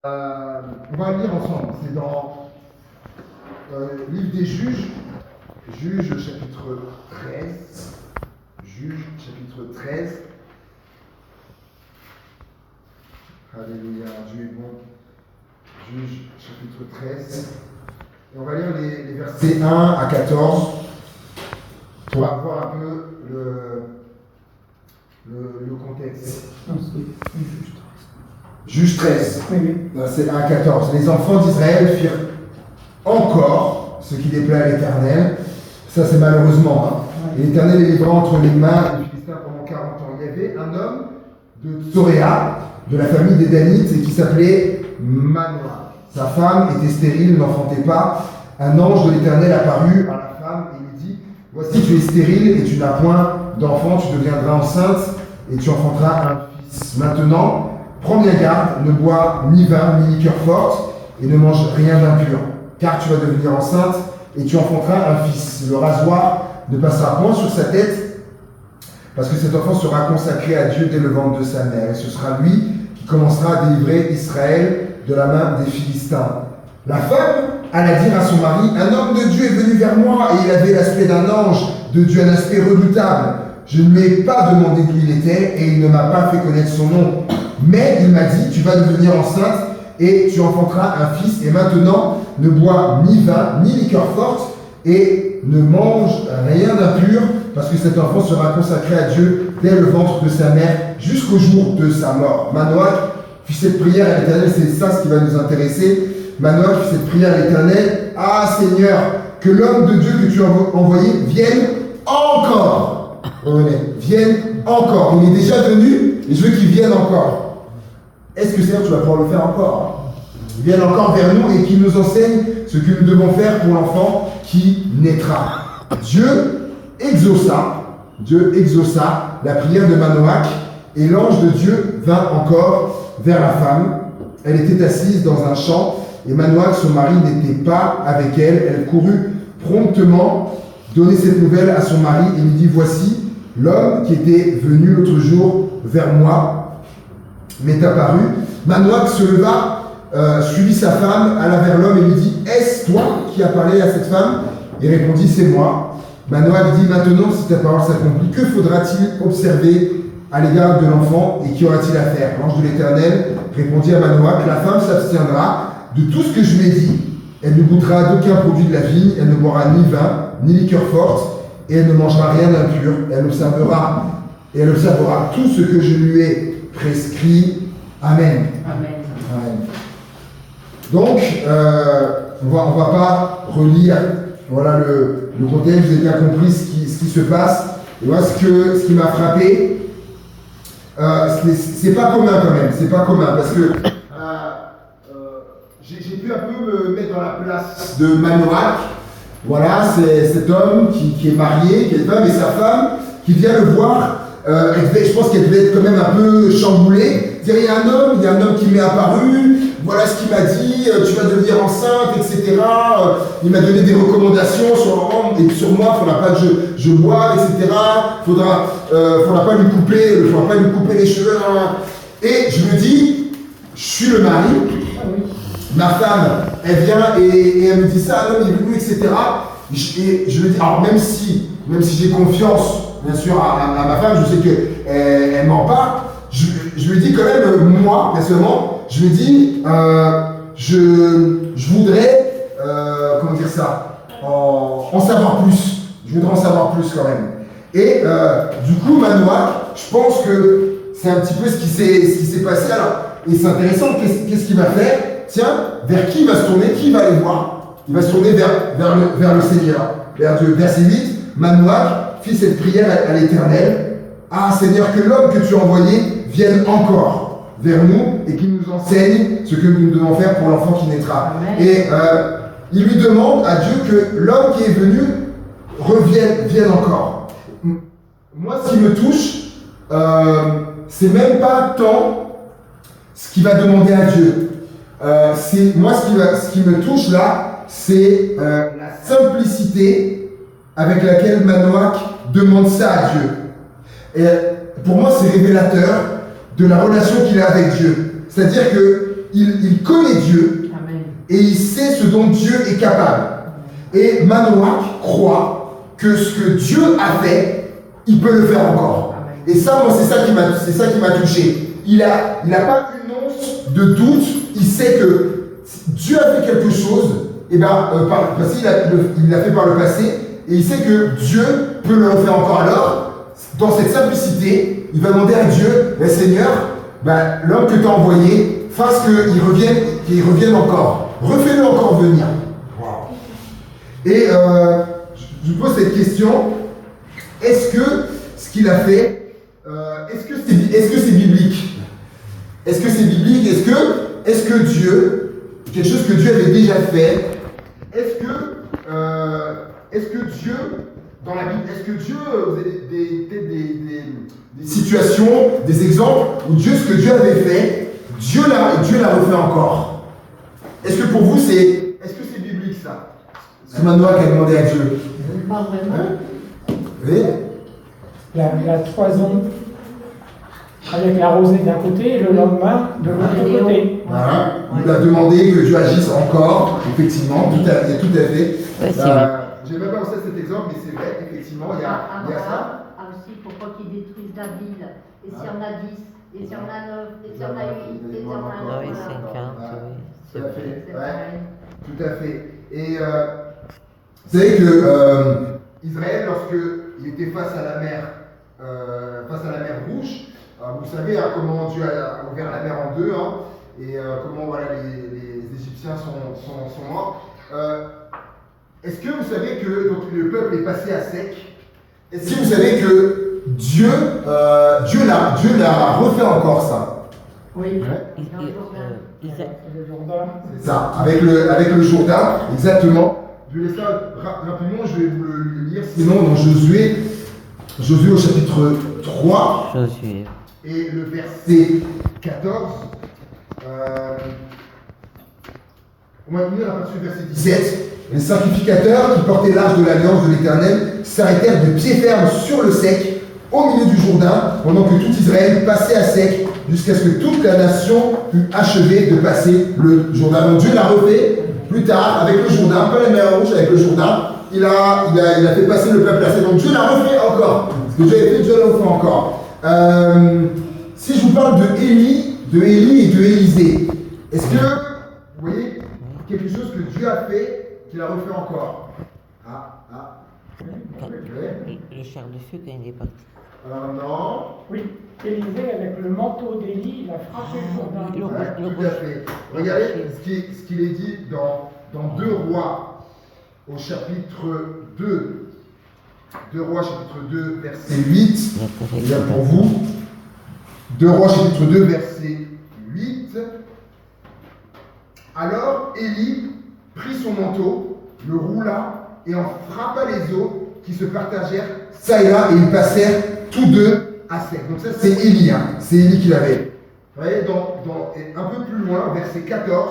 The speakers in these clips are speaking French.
On va le lire ensemble. C'est dans le livre des Juges, Juges chapitre 13. Juges chapitre 13. Alléluia, Dieu est bon. Juges chapitre 13. Et on va lire les versets 1 à 14 pour avoir un peu le contexte. Non, c'est juste. Juge 13, Oui. verset 1 à 14. Les enfants d'Israël firent encore ce qui déplaît à l'Éternel. Ça, c'est malheureusement. Et l'Éternel les livra entre les mains des Philistins pendant 40 ans. Il y avait un homme de Tsoréa, de la famille des Danites, et qui s'appelait Manoah. Sa femme était stérile, n'enfantait pas. Un ange de l'Éternel apparut à la femme et lui dit: voici, tu es stérile et tu n'as point d'enfant, tu deviendras enceinte et tu enfanteras un fils. Maintenant, prends bien garde, ne bois ni vin, ni liqueur forte, et ne mange rien d'impur, car tu vas devenir enceinte, et tu enfanteras un fils. Le rasoir ne passera point sur sa tête, parce que cet enfant sera consacré à Dieu dès le ventre de sa mère, et ce sera lui qui commencera à délivrer Israël de la main des Philistins. La femme alla dire à son mari: un homme de Dieu est venu vers moi, et il avait l'aspect d'un ange de Dieu, un aspect redoutable. Je ne lui ai pas demandé d'où il était, et il ne m'a pas fait connaître son nom. Mais il m'a dit: tu vas devenir enceinte et tu enfanteras un fils. Et maintenant, ne bois ni vin, ni liqueur forte, et ne mange rien d'impur, parce que cet enfant sera consacré à Dieu dès le ventre de sa mère, jusqu'au jour de sa mort. Manoah fit cette prière à l'Éternel, c'est ça ce qui va nous intéresser. Manoah fit cette prière à l'Éternel: ah Seigneur, que l'homme de Dieu que tu as envoyé vienne encore. Vienne encore. Il est déjà venu, et je veux qu'il vienne encore. Est-ce que Seigneur, tu vas pouvoir le faire encore? Il vienne encore vers nous et qu'il nous enseigne ce que nous devons faire pour l'enfant qui naîtra. Dieu exauça la prière de Manoach, et l'ange de Dieu vint encore vers la femme. Elle était assise dans un champ, et Manoach, son mari, n'était pas avec elle. Elle courut promptement donner cette nouvelle à son mari et lui dit: voici, l'homme qui était venu l'autre jour vers moi m'est apparu. Manoach se leva, suivit sa femme, alla vers l'homme et lui dit: est-ce toi qui as parlé à cette femme? Il répondit: c'est moi. Manoach dit: maintenant, si ta parole s'accomplit, que faudra-t-il observer à l'égard de l'enfant, et qu'y aura-t-il à faire? L'ange de l'Éternel répondit à Manoach: la femme s'abstiendra de tout ce que je lui ai dit. Elle ne goûtera d'aucun produit de la vigne, elle ne boira ni vin, ni liqueur forte, et elle ne mangera rien d'impur. Elle observera tout ce que je lui ai prescrit. Amen. Amen. Donc, on va pas relire voilà, le contexte. Vous avez bien compris ce qui se passe. Et voilà ce qui m'a frappé. C'est pas commun quand même. C'est pas commun parce que j'ai pu un peu me mettre dans la place de Manoach. Voilà, c'est cet homme qui est marié, qui est femme, et sa femme qui vient le voir. Je pense qu'elle devait être quand même un peu chamboulée. Il y a un homme qui m'est apparu, voilà ce qu'il m'a dit, tu vas devenir enceinte, etc. Il m'a donné des recommandations sur moi, il ne faudra pas que je boive, etc. Faudra pas lui couper les cheveux. Et je me dis, je suis le mari, ma femme, elle vient et elle me dit ça, l'homme est venu, etc. Et je me dis, alors même si j'ai confiance, bien sûr, à ma femme, je sais qu'elle m'en parle, je lui dis quand même, moi, personnellement, je lui dis, je voudrais, comment dire ça, en savoir plus. Je voudrais en savoir plus quand même. Et du coup, Manoach, je pense que c'est un petit peu ce qui s'est passé. Alors, et c'est intéressant, qu'est-ce qu'il va faire? Tiens, vers qui il va se tourner? Qui va aller voir? Il va se tourner vers le Seigneur, vers Dieu. Verset 8, Manoach fit cette prière à l'Éternel: ah Seigneur, que l'homme que tu as envoyé vienne encore vers nous et qu'il nous enseigne ce que nous devons faire pour l'enfant qui naîtra. Amen. Et il lui demande à Dieu que l'homme qui est venu vienne encore. Moi, ce qui me touche, c'est même pas tant ce qu'il va demander à Dieu. Ce qui me touche là, c'est la simplicité avec laquelle Manoach demande ça à Dieu. Et pour moi, c'est révélateur de la relation qu'il a avec Dieu. C'est-à-dire que il connaît Dieu Amen. et il sait ce dont Dieu est capable. Et Manoach croit que ce que Dieu a fait, il peut le faire encore. Amen. Et ça, moi, c'est ça qui m'a touché. Il a pas une once de doute. Il sait que Dieu a fait quelque chose, et parce qu'il l'a fait par le passé, et il sait que Dieu peut le refaire encore. Alors, dans cette simplicité, il va demander à Dieu, Seigneur, l'homme que tu as envoyé, fasse qu'il revienne encore. Refais-le encore venir. Wow. Et je vous pose cette question, est-ce que ce qu'il a fait, est-ce que c'est biblique? Est-ce que c'est biblique? Est-ce que Dieu, quelque chose que Dieu avait déjà fait, est-ce que Dieu, dans la Bible, est-ce que Dieu, vous avez des situations, des exemples où Dieu, ce que Dieu avait fait, Dieu l'a refait encore? Est-ce que pour vous, est-ce que c'est biblique ça? C'est Manoach qui a demandé à Dieu. Pas vraiment. Oui. La toison avec la rosée d'un côté et le lendemain de l'autre côté. Voilà. Il a demandé que Dieu agisse encore, effectivement, tout à fait. Ouais, c'est vrai. J'ai même pas pensé à cet exemple, mais c'est vrai, effectivement, il y a ça. Aussi, pourquoi qu'ils détruisent la ville? Et s'il y en a 10, et s'il y en a 9, et s'il y en a 8, et s'il y en a 9. Oui, 50, oui. Tout à fait, C'est ouais, pareil. tout à fait. Et vous savez que Israël, lorsqu'il était face à la mer Rouge, vous savez comment Dieu a ouvert la mer en deux, hein, et comment voilà, les Égyptiens sont morts. Est-ce que vous savez que donc, le peuple est passé à sec? Est-ce que vous savez que Dieu l'a refait encore ça? Oui. Ouais. Le Jourdain. C'est ça, avec le Jourdain, exactement. Je vais laisser ça rapidement, je vais vous le lire. Sinon, dans Josué au chapitre 3 Josué. et le verset 14. On va venir à partir du verset 17. Les sacrificateurs qui portaient l'arche de l'alliance de l'Éternel s'arrêtèrent de pied ferme sur le sec, au milieu du Jourdain, pendant que tout Israël passait à sec, jusqu'à ce que toute la nation eût achevé de passer le Jourdain. Donc Dieu l'a refait plus tard avec le Jourdain, pas la mer Rouge, avec le Jourdain. Il a fait passer le peuple à sec. Donc Dieu l'a refait encore. Ce que Dieu avait fait, Dieu l'a refait encore. Si je vous parle de Élie et de Élisée, est-ce que vous voyez quelque chose que Dieu a fait qu'il a refait encore? Le char de feu quand il est parti. Non. Oui, Élisée avec le manteau d'Élie, il a frappé le Jourdain. Ouais, tout à fait. Regardez ce qu'il est dit dans 2 Rois au chapitre 2. 2 Rois chapitre 2 verset 8. Il y a pour vous. 2 Rois chapitre 2 verset 8. Alors Élie prit son manteau, le roula et en frappa les eaux qui se partagèrent ça et là et ils passèrent tous deux à sec. Donc ça c'est Élie, hein. C'est Élie qui l'avait. Vous voyez, et un peu plus loin, verset 14.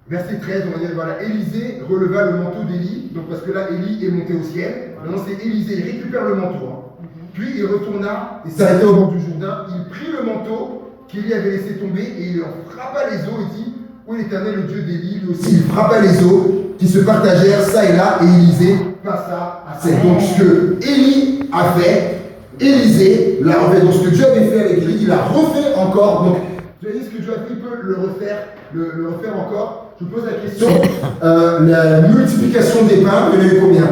Verset 13, on va dire, voilà, Élisée releva le manteau d'Élie, donc parce que là, Élie est monté au ciel. Maintenant, c'est Élisée, il récupère le manteau. Hein. Puis il retourna et s'arrêta au bord du Jourdain. Il prit le manteau qu'Élie avait laissé tomber et il en frappa les eaux et dit: où est l'Éternel, le Dieu d'Élie? Lui aussi, il frappa les eaux qui se partagèrent ça et là, et Élisée passa à sec. Donc, ce que Élie a fait, Élisée l'a refait. Donc, ce que Dieu avait fait avec Élie, il a refait encore. Donc, tu as dit ce que Dieu a fait, il peut le refaire encore. Je vous pose la question, la multiplication des pains, il y en avait combien?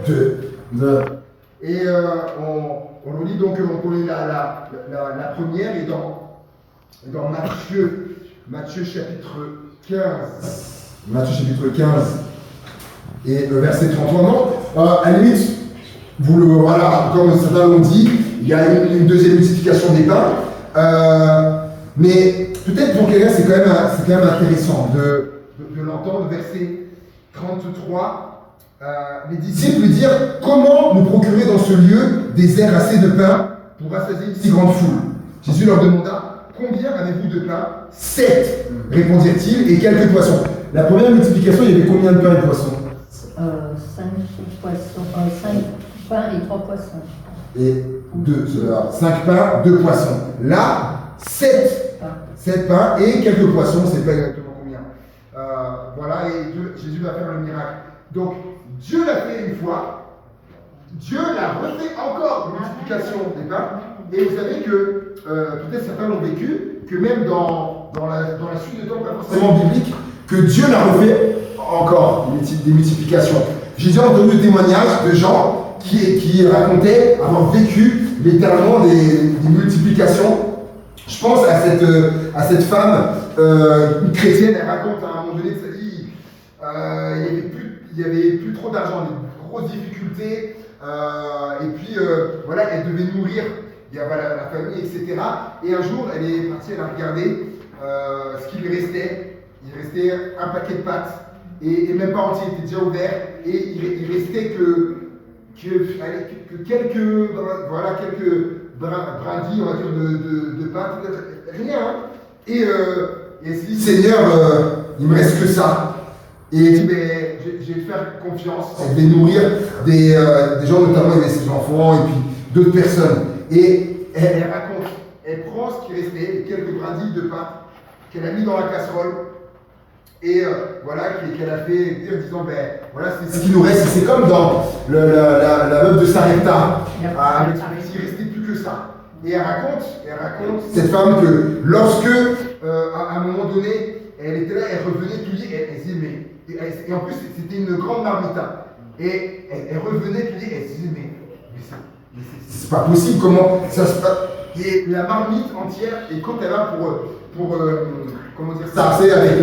2. Et on nous dit donc, on connaît la première, et dans Matthieu chapitre 15, et le verset 33, non, à la limite, voilà, comme certains l'ont dit, il y a une deuxième multiplication des pains, mais peut-être pour quelqu'un c'est quand même intéressant de l'entendre. Verset 33, les disciples lui dirent: comment nous procurer dans ce lieu des airs assez de pain pour rassasier une si grande foule? Jésus leur demanda: combien avez-vous de pain? 7, répondirent-ils, et quelques poissons. La première multiplication, il y avait combien de pains et de poissons? 5 poissons, 5 pains et 3 poissons. et 5 pains, 2 poissons. Là, 7 pains et quelques poissons, c'est pas exactement combien. Voilà, et Jésus va faire le miracle. Donc, Dieu l'a fait une fois, Dieu l'a refait encore, multiplication des pains. Et vous savez que, peut-être certains l'ont vécu, que même dans la suite de temps, pas forcément biblique, que Dieu l'a refait encore des multiplications. J'ai déjà entendu des témoignages de gens qui racontaient avoir vécu littéralement des multiplications. Je pense à cette femme, une chrétienne, elle raconte à un moment donné de sa vie, il n'y avait plus trop d'argent, des grosses difficultés, et puis voilà, elle devait nourrir la famille, etc. Et un jour, elle est partie, elle a regardé ce qu'il lui restait. Il restait un paquet de pâtes, et même pas entier, il était déjà ouvert, et il restait que quelques brindilles, on va dire, de pâtes, rien. Hein. Et elle s'est dit, Seigneur, il me reste que ça. Et elle dit, mais je vais te faire confiance. Elle devait nourrir des gens, notamment il y avait ses enfants et puis d'autres personnes. Et elle raconte, elle prend ce qui restait, quelques brindilles de pâtes qu'elle a mis dans la casserole. Et voilà, qu'elle a fait dire, disant, ben voilà, c'est ce qui nous reste. C'est comme dans la meuf de Sarepta, avec il ne restait plus que ça. Et elle raconte cette femme que lorsque, à un moment donné, elle était là, elle revenait tout dit, elle se disait, et en plus c'était une grande marmite. Et elle revenait tout dit, elle se disait, mais c'est pas possible, comment ça se passe. Et la marmite entière, et quand elle va pour comment dire ça, avec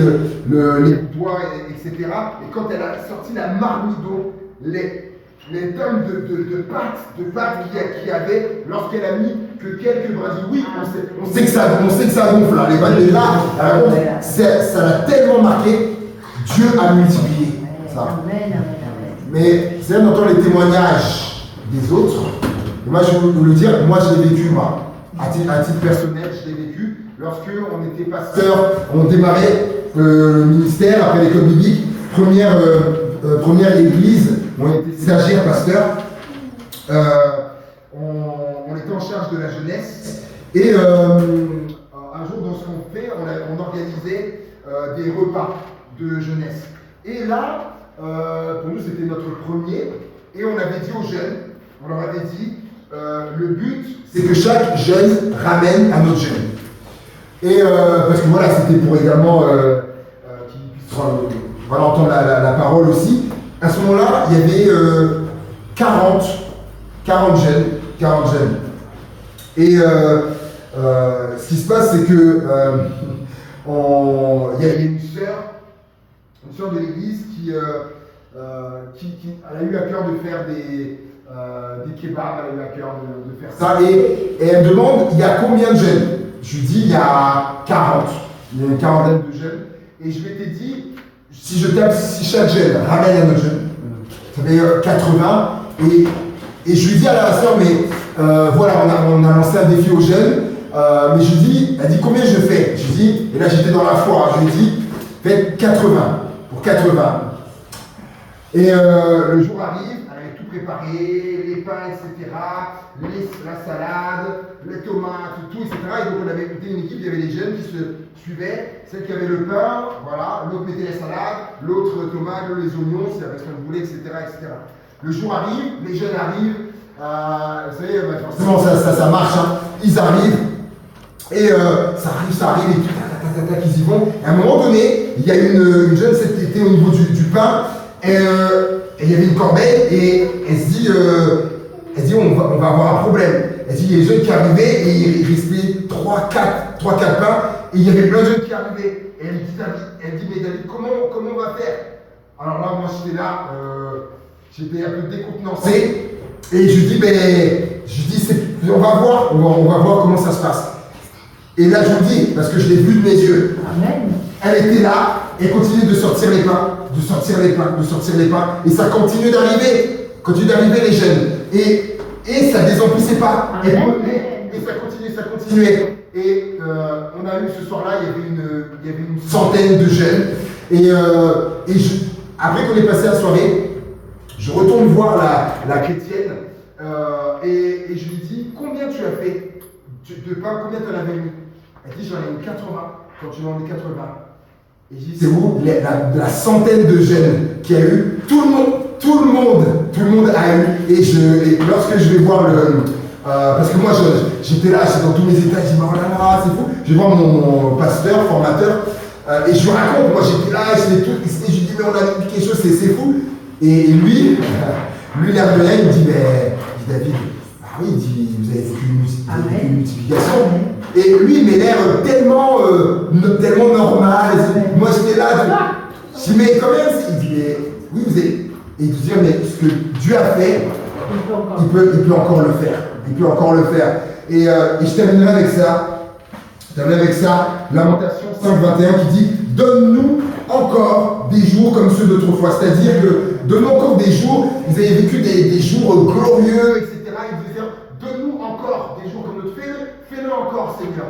les doigts, etc. Et quand elle a sorti la marmite d'eau, les tonnes de pâtes qu'il y avait, lorsqu'elle a mis que quelques brindilles, oui, on sait que ça gonfle, là, les pâtes là, ça l'a tellement marqué, Dieu a multiplié ça. Mais c'est là, on entend les témoignages des autres. Et moi, je vais vous le dire, moi, je l'ai vécu, moi. À titre personnel, je l'ai vécu. Lorsque on était pasteur, on démarrait le ministère après l'école biblique, première église, on était stagiaire pasteur. On était en charge de la jeunesse. Et un jour, dans ce qu'on fait, on organisait des repas de jeunesse. Et là, pour nous, c'était notre premier. Et on avait dit aux jeunes, on leur avait dit, le but, c'est que chaque jeune ramène un autre jeune. Et parce que voilà, c'était pour également qu'ils puissent entendre la parole aussi. À ce moment-là, il y avait 40 jeunes. Et ce qui se passe, c'est que il y a une sœur de l'église qui elle a eu à cœur de faire des kebabs, elle a eu à cœur de faire ça. Et elle me demande, il y a combien de jeunes? Je lui dis, il y a 40. Il y a une quarantaine de jeunes. Et je m'étais dit, si chaque jeune ramène un autre jeune, ça fait 80. Et je lui dis à la sœur, mais voilà, on a lancé un défi aux jeunes. Mais je lui dis, elle dit, combien je fais? Je lui dis, et là j'étais dans la foi, je lui dis, faites 80. Pour 80. Et le jour arrive, elle avait tout préparé, les pains, etc., la salade, les tomates, tout, etc. Et donc on avait écouté une équipe, il y avait des jeunes qui se suivaient, celle qui avait le pain, voilà, l'autre mettait les salades, l'autre tomates, les oignons, c'est avec ce qu'on voulait, etc., etc. Le jour arrive, les jeunes arrivent, vous savez, forcément ça marche, hein. Ils arrivent, et ça arrive, et tout, qu'ils y vont. Et à un moment donné, il y a une jeune, c'était au niveau du pain, et il y avait une corbeille, et elle se dit, on va avoir un problème. Elle dit, il y a des jeunes qui arrivaient, et il restait 3-4 pains, et il y avait plein de jeunes qui arrivaient. Et elle dit, mais David, comment on va faire? Alors là, moi j'étais là, j'étais un peu décontenancé, et je dis, on va voir comment ça se passe. Et là, je vous dis, parce que je l'ai vu de mes yeux, Amen. Elle était là, et continuait de sortir les pains, et ça continue d'arriver les jeunes. Et ça ne désemplissait pas. Et ça continuait. Et on a eu ce soir-là, il y avait une centaine de jeunes. Et après qu'on ait passé la soirée, je retourne voir la chrétienne, et et je lui dis, combien tu as fait de pain, combien tu en avais mis? Elle dit, j'en ai mis 80, quand tu m'en mets 80. Et je dis, c'est où la centaine de jeunes qu'il y a eu, tout le monde a eu. Et lorsque je vais voir parce que moi j'étais là, j'étais dans tous mes états, je dis, oh là là, c'est fou. Je vais voir mon pasteur, formateur, et je lui raconte, moi j'étais là, j'étais tout, et je lui dis, mais on a vu quelque chose, c'est fou. Et lui, l'air de rien, il me dit, mais David, ah oui, il dit, vous avez vécu une multiplication. Et lui, il m'a l'air tellement normal. Moi, j'étais là, je dis, mais quand même, il dit, mais oui, vous avez. Et il dit, mais ce que Dieu a fait, il peut encore le faire. Il peut encore le faire. Et je terminerai avec ça. Lamentation 5:21 qui dit, donne-nous encore des jours comme ceux d'autrefois. C'est-à-dire que donne-nous encore des jours, vous avez vécu des jours glorieux, etc. Il veut dire, donne-nous encore des jours comme d'autres. Fais-le encore, Seigneur.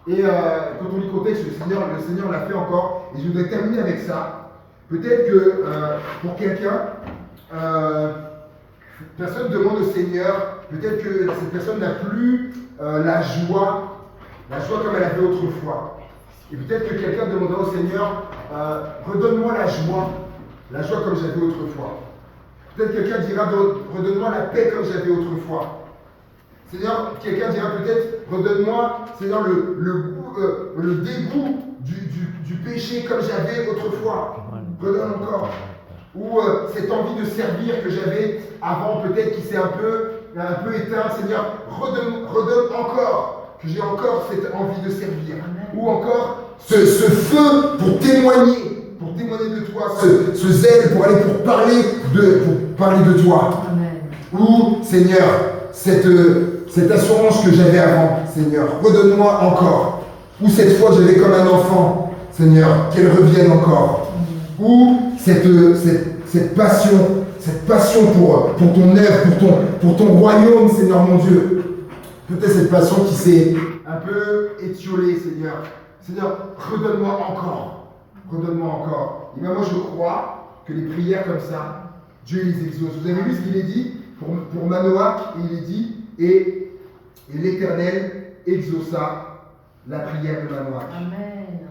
Et quand on lit le contexte, le Seigneur l'a fait encore. Et je voudrais terminer avec ça. Peut-être que pour quelqu'un, personne demande au Seigneur, peut-être que cette personne n'a plus la joie comme elle avait autrefois. Et peut-être que quelqu'un demandera au Seigneur, redonne-moi la joie comme j'avais autrefois. Peut-être quelqu'un dira, redonne-moi la paix comme j'avais autrefois. Seigneur, quelqu'un dira peut-être, redonne-moi, Seigneur, le dégoût du péché comme j'avais autrefois. Redonne encore. Ou cette envie de servir que j'avais avant, peut-être qui s'est un peu éteinte. Seigneur, redonne encore. Que j'ai encore cette envie de servir. Amen. Ou encore ce feu pour témoigner de toi, ce zèle pour aller pour parler de toi. Amen. Ou Seigneur, cette assurance que j'avais avant, Seigneur, redonne-moi encore. Ou cette foi que j'avais comme un enfant, Seigneur, qu'elle revienne encore. Amen. Ou cette passion pour ton œuvre, pour ton royaume, Seigneur mon Dieu. Peut-être cette passion qui s'est un peu étiolée, Seigneur. Seigneur, redonne-moi encore. Redonne-moi encore. Et bien moi je crois que les prières comme ça, Dieu les exauce. Vous avez vu ce qu'il est dit pour Manoach, il est dit, et l'Éternel exauça la prière de Manoach. Amen.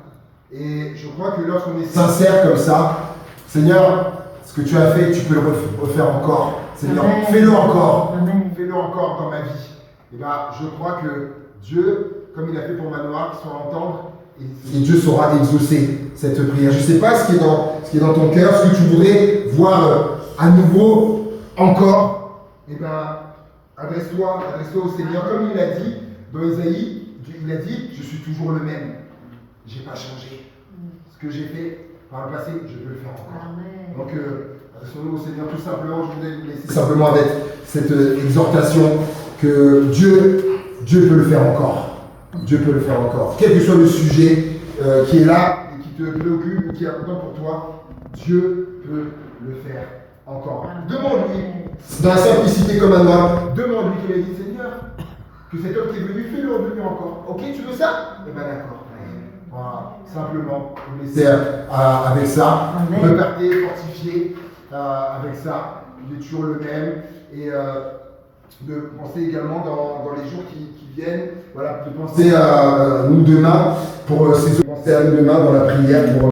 Et je crois que lorsqu'on est sincère comme ça, Seigneur, ce que tu as fait, tu peux le refaire encore. Seigneur, Amen. Fais-le encore. Amen. Fais-le encore dans ma vie. Et bien, je crois que Dieu, comme il a fait pour Manoach, saura entendre et Dieu saura exaucer cette prière. Je ne sais pas ce qui est dans ton cœur, ce que tu voudrais voir à nouveau, encore. Et bien, adresse-toi au Seigneur. Comme il l'a dit dans Isaïe, il a dit, je suis toujours le même. Je n'ai pas changé. Ce que j'ai fait par le passé, je peux le faire encore. Amen. Donc, adressons-nous au Seigneur tout simplement. Je voudrais vous laisser simplement avec cette exhortation. Que Dieu peut le faire encore. Dieu peut le faire encore. Quel que soit le sujet qui est là et qui te préoccupe ou qui est important pour toi, Dieu peut le faire encore. Demande-lui, dans la simplicité comme un homme, demande-lui qu'il ait dit, Seigneur, que cet homme qui est venu, fais-le revenir encore. Ok, tu veux ça? Eh bien d'accord. Voilà, simplement, vous laisser avec ça. Repartez, fortifiez avec ça. Il est toujours le même. Et de penser également dans les jours qui viennent, voilà, de penser à nous demain pour penser à nous demain dans la prière pour